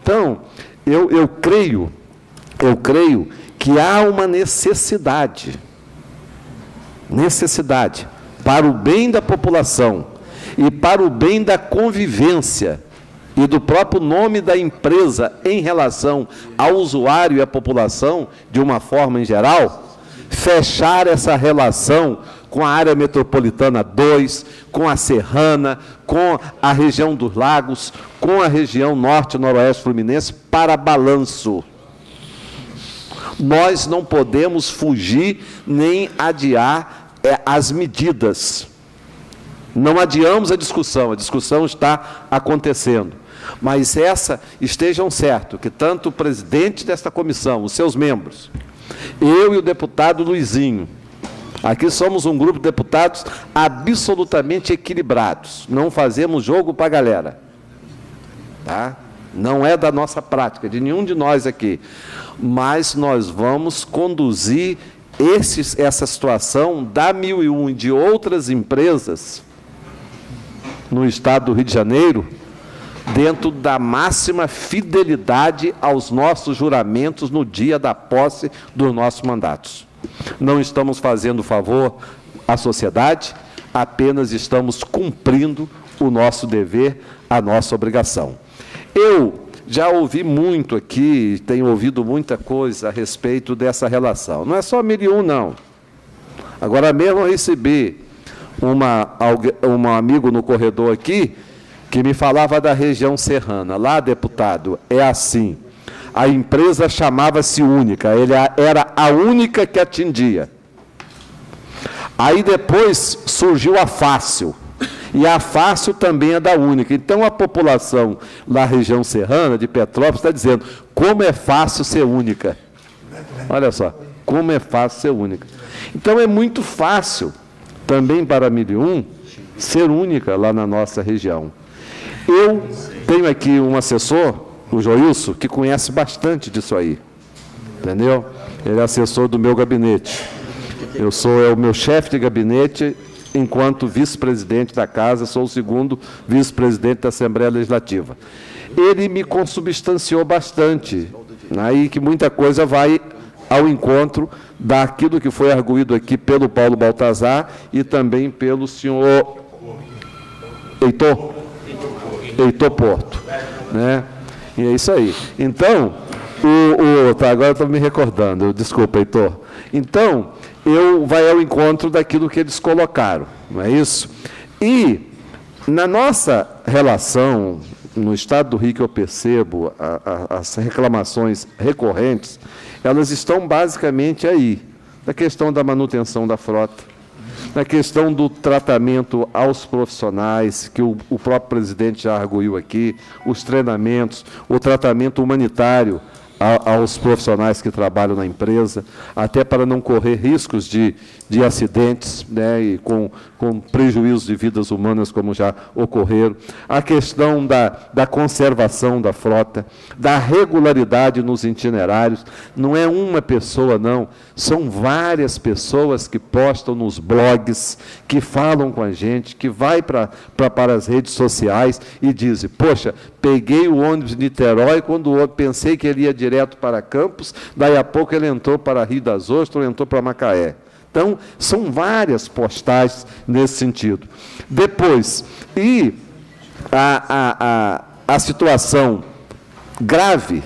Então, eu creio que há uma necessidade para o bem da população e para o bem da convivência e do próprio nome da empresa em relação ao usuário e à população, de uma forma em geral, fechar essa relação com a área metropolitana 2, com a Serrana, com a região dos Lagos, com a região norte e noroeste fluminense, para balanço. Nós não podemos fugir nem adiar as medidas. Não adiamos a discussão está acontecendo. Mas estejam certos que tanto o presidente desta comissão, os seus membros, eu e o deputado Luizinho, aqui somos um grupo de deputados absolutamente equilibrados, não fazemos jogo para a galera, tá? Não é da nossa prática, de nenhum de nós aqui, mas nós vamos conduzir essa situação da 1001 e de outras empresas no estado do Rio de Janeiro, dentro da máxima fidelidade aos nossos juramentos no dia da posse dos nossos mandatos. Não estamos fazendo favor à sociedade, apenas estamos cumprindo o nosso dever, a nossa obrigação. Eu já ouvi muito aqui, tenho ouvido muita coisa a respeito dessa relação. Não é só 1001, não. Agora mesmo eu recebi um amigo no corredor aqui, que me falava da região serrana. Lá, deputado, é assim. A empresa chamava-se Única, ele era a única que atendia. Aí depois surgiu a Fácil, e a Fácil também é da Única. Então a população da região serrana, de Petrópolis, está dizendo, como é fácil ser única. Olha só, como é fácil ser única. Então é muito fácil, também para a 1001, ser única lá na nossa região. Eu tenho aqui um assessor, o Joilson, que conhece bastante disso aí, entendeu? Ele é assessor do meu gabinete. Eu sou o meu chefe de gabinete, enquanto vice-presidente da Casa, sou o segundo vice-presidente da Assembleia Legislativa. Ele me consubstanciou bastante, aí que muita coisa vai ao encontro daquilo que foi arguído aqui pelo Paulo Baltazar e também pelo senhor Heitor Porto, né? E é isso aí. Então, agora estou me recordando, desculpa, Heitor. Então, vai ao encontro daquilo que eles colocaram, não é isso? E, na nossa relação, no estado do Rio que eu percebo, as reclamações recorrentes, elas estão basicamente aí, na questão da manutenção da frota, na questão do tratamento aos profissionais, que o próprio presidente já arguiu aqui, os treinamentos, o tratamento humanitário aos profissionais que trabalham na empresa, até para não correr riscos de acidentes, né, e com prejuízo de vidas humanas, como já ocorreram. A questão da conservação da frota, da regularidade nos itinerários. Não é uma pessoa, não. São várias pessoas que postam nos blogs, que falam com a gente, que vai para as redes sociais e dizem, poxa, peguei o ônibus de Niterói, quando eu pensei que ele ia direto para Campos, daí a pouco ele entrou para Rio das Ostras, entrou para Macaé. Então, são várias postagens nesse sentido. Depois, a situação grave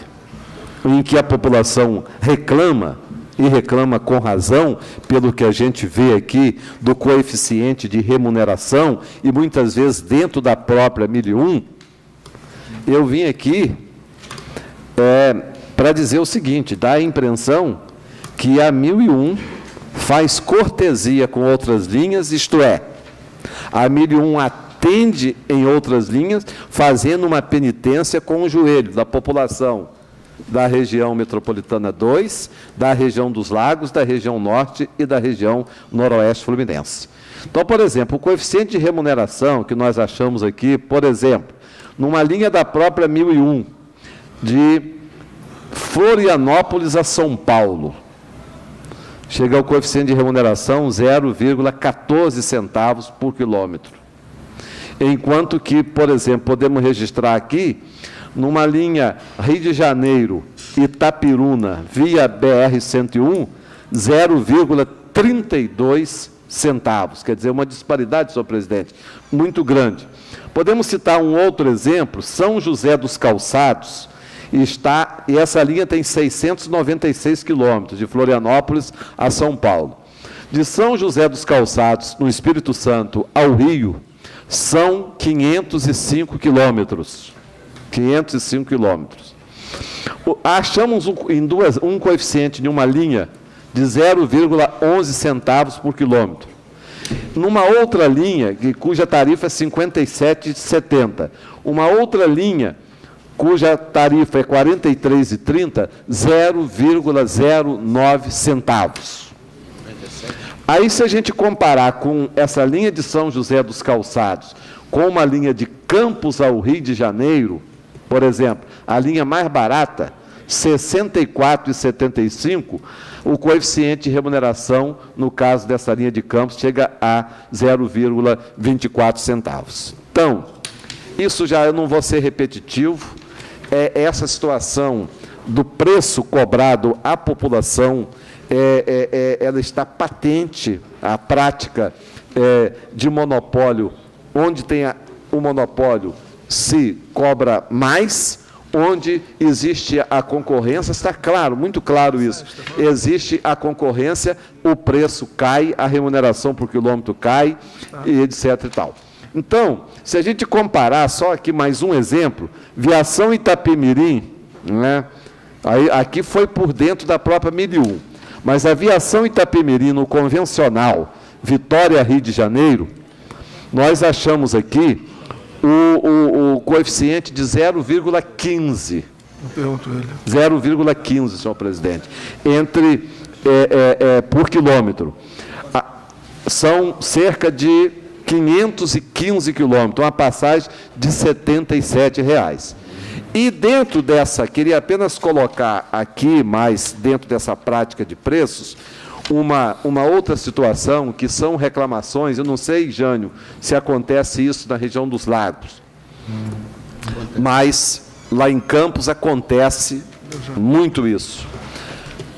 em que a população reclama, e reclama com razão, pelo que a gente vê aqui, do coeficiente de remuneração, e muitas vezes dentro da própria 1001, eu vim aqui para dizer o seguinte, dá a impressão que a 1001 faz cortesia com outras linhas, isto é, a 1001 atende em outras linhas, fazendo uma penitência com o joelho da população da região metropolitana 2, da região dos Lagos, da região norte e da região noroeste fluminense. Então, por exemplo, o coeficiente de remuneração que nós achamos aqui, por exemplo, numa linha da própria 1001, de Florianópolis a São Paulo, chega ao coeficiente de remuneração 0,14 centavos por quilômetro. Enquanto que, por exemplo, podemos registrar aqui, numa linha Rio de Janeiro, Itapiruna, via BR-101, 0,32 centavos. Quer dizer, uma disparidade, senhor presidente, muito grande. Podemos citar um outro exemplo, São José dos Calçados, e essa linha tem 696 quilômetros, de Florianópolis a São Paulo. De São José dos Calçados, no Espírito Santo, ao Rio, são 505 quilômetros. 505 quilômetros. Achamos um coeficiente de uma linha de 0,11 centavos por quilômetro. Numa outra linha, cuja tarifa é 57,70. Uma outra linha, cuja tarifa é 43,30, 0,09 centavos. Aí, se a gente comparar com essa linha de São José dos Calçados, com uma linha de Campos ao Rio de Janeiro, por exemplo, a linha mais barata, 64,75, o coeficiente de remuneração, no caso dessa linha de Campos, chega a 0,24 centavos. Então, isso já eu não vou ser repetitivo, essa situação do preço cobrado à população, ela está patente, a prática de monopólio, onde tem o monopólio, se cobra mais, onde existe a concorrência, está claro, muito claro isso. Existe a concorrência, o preço cai, a remuneração por quilômetro cai, e etc. e tal. Então, se a gente comparar, só aqui mais um exemplo, Viação Itapemirim, né? Aqui foi por dentro da própria 1001, mas a Viação Itapemirim, no convencional, Vitória, Rio de Janeiro, nós achamos aqui o coeficiente de 0,15. 0,15, senhor presidente, por quilômetro. São cerca de 515 quilômetros, uma passagem de R$ 77,00. E dentro dessa, queria apenas colocar aqui, mais dentro dessa prática de preços, uma outra situação, que são reclamações, eu não sei, Jânio, se acontece isso na região dos Lagos, mas lá em Campos acontece muito isso.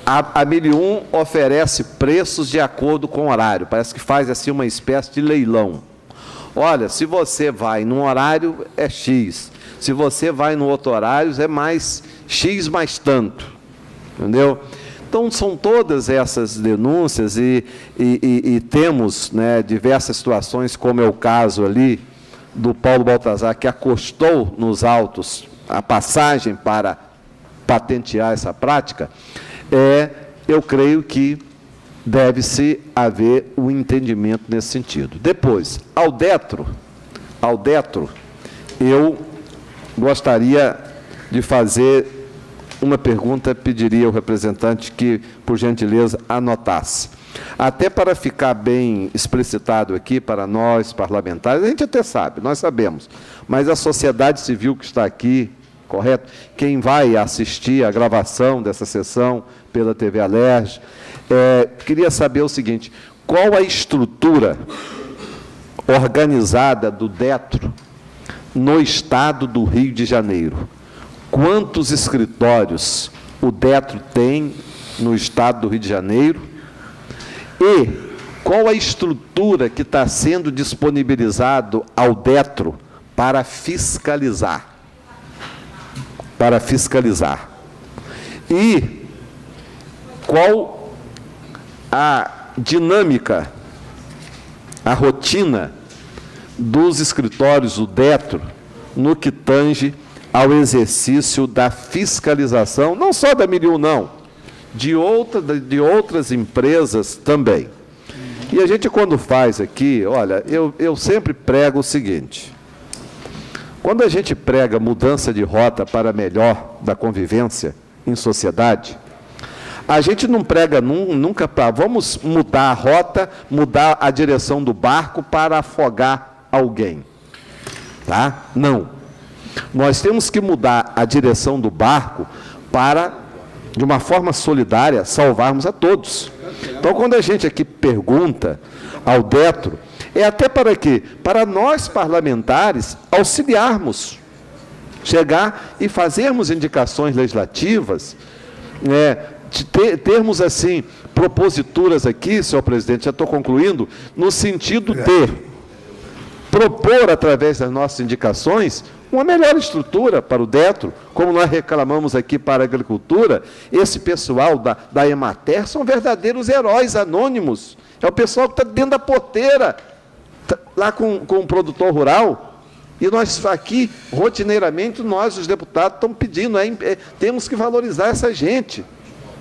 A 1001 oferece preços de acordo com o horário, parece que faz assim uma espécie de leilão. Olha, se você vai num horário, é X, se você vai no outro horário, é mais X mais tanto, entendeu? Então, são todas essas denúncias e temos, né, diversas situações, como é o caso ali do Paulo Baltazar, que acostou nos autos a passagem para patentear essa prática. Eu creio que deve-se haver um entendimento nesse sentido. Depois, ao Detro, eu gostaria de fazer uma pergunta, pediria ao representante que, por gentileza, anotasse. Até para ficar bem explicitado aqui para nós, parlamentares, a gente até sabe, nós sabemos, mas a sociedade civil que está aqui, correto? Quem vai assistir a gravação dessa sessão pela TV Alerj, queria saber o seguinte: qual a estrutura organizada do Detro no estado do Rio de Janeiro? Quantos escritórios o Detro tem no estado do Rio de Janeiro? E qual a estrutura que está sendo disponibilizado ao Detro para fiscalizar? E qual a dinâmica, a rotina dos escritórios do Detro no que tange ao exercício da fiscalização, não só da 1001, não, de outras empresas também. E a gente, quando faz aqui, olha, eu sempre prego o seguinte: quando a gente prega mudança de rota para melhor da convivência em sociedade, a gente não prega nunca para vamos mudar a rota, mudar a direção do barco para afogar alguém. Tá? Não. Nós temos que mudar a direção do barco para, de uma forma solidária, salvarmos a todos. Então, quando a gente aqui pergunta ao Detro, é até para quê? Para nós, parlamentares, auxiliarmos. chegar e fazermos indicações legislativas, termos, assim, proposituras aqui, senhor presidente, já estou concluindo, no sentido de propor, através das nossas indicações, uma melhor estrutura para o DETRO, como nós reclamamos aqui para a agricultura. Esse pessoal da Emater são verdadeiros heróis anônimos. É o pessoal que está dentro da porteira, lá com o produtor rural. E nós aqui, rotineiramente, nós, os deputados, estamos pedindo, temos que valorizar essa gente.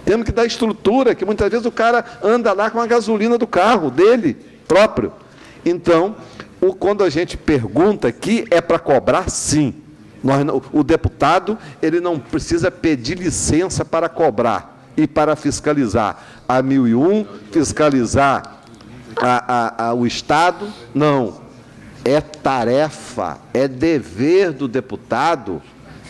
Temos que dar estrutura, que muitas vezes o cara anda lá com a gasolina do carro dele próprio. Então, quando a gente pergunta aqui, é para cobrar, sim. O deputado, ele não precisa pedir licença para cobrar e para fiscalizar a 1001, fiscalizar o Estado. Não. É tarefa, é dever do deputado.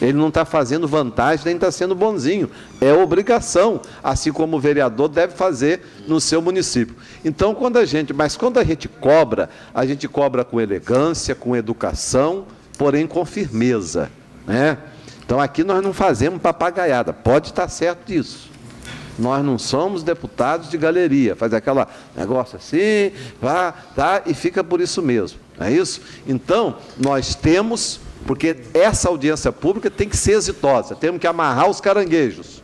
Ele não está fazendo vantagem, nem está sendo bonzinho. É obrigação, assim como o vereador deve fazer no seu município. Então, quando a gente cobra com elegância, com educação, porém com firmeza, né? Então, aqui nós não fazemos papagaiada, pode estar certo disso. Nós não somos deputados de galeria, faz aquele negócio assim, e fica por isso mesmo, não é isso? Então, nós temos... Porque essa audiência pública tem que ser exitosa, temos que amarrar os caranguejos.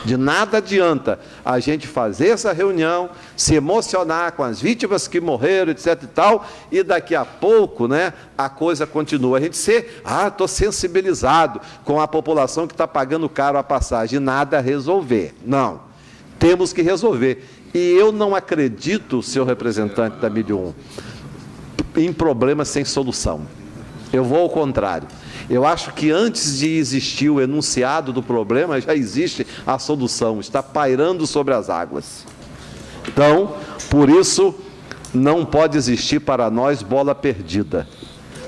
De nada adianta a gente fazer essa reunião, se emocionar com as vítimas que morreram, etc. e tal, e daqui a pouco, né, a coisa continua. A gente estou sensibilizado com a população que está pagando caro a passagem, e nada a resolver. Não, temos que resolver. E eu não acredito, senhor representante da 1001, em problemas sem solução. Eu vou ao contrário. Eu acho que antes de existir o enunciado do problema, já existe a solução, está pairando sobre as águas. Então, por isso, não pode existir para nós bola perdida.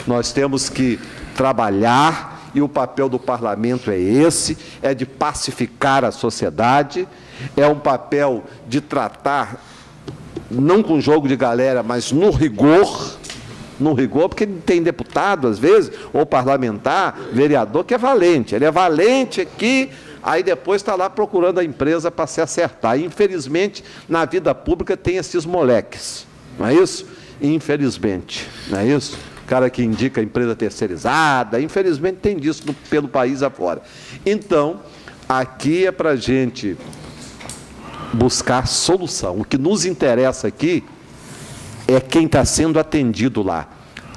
Nós temos que trabalhar, e o papel do parlamento é esse, é de pacificar a sociedade, é um papel de tratar, não com jogo de galera, mas no rigor, porque tem deputado, às vezes, ou parlamentar, vereador, que é valente. Ele é valente aqui, aí depois está lá procurando a empresa para se acertar. Infelizmente, na vida pública tem esses moleques, não é isso? Infelizmente, não é isso? O cara que indica a empresa terceirizada, infelizmente tem disso pelo país afora. Então, aqui é para a gente buscar solução. O que nos interessa aqui é quem está sendo atendido lá,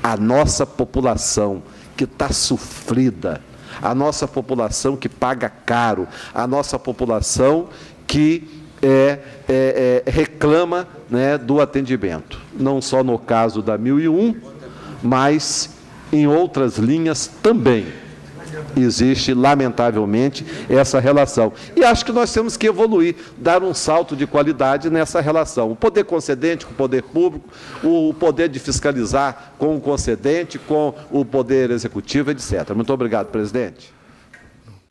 a nossa população que está sofrida, a nossa população que paga caro, a nossa população que reclama, né, do atendimento. Não só no caso da 1001, mas em outras linhas também existe, lamentavelmente, essa relação. E acho que nós temos que evoluir, dar um salto de qualidade nessa relação. O poder concedente com o poder público, o poder de fiscalizar com o concedente, com o poder executivo, etc. Muito obrigado, presidente.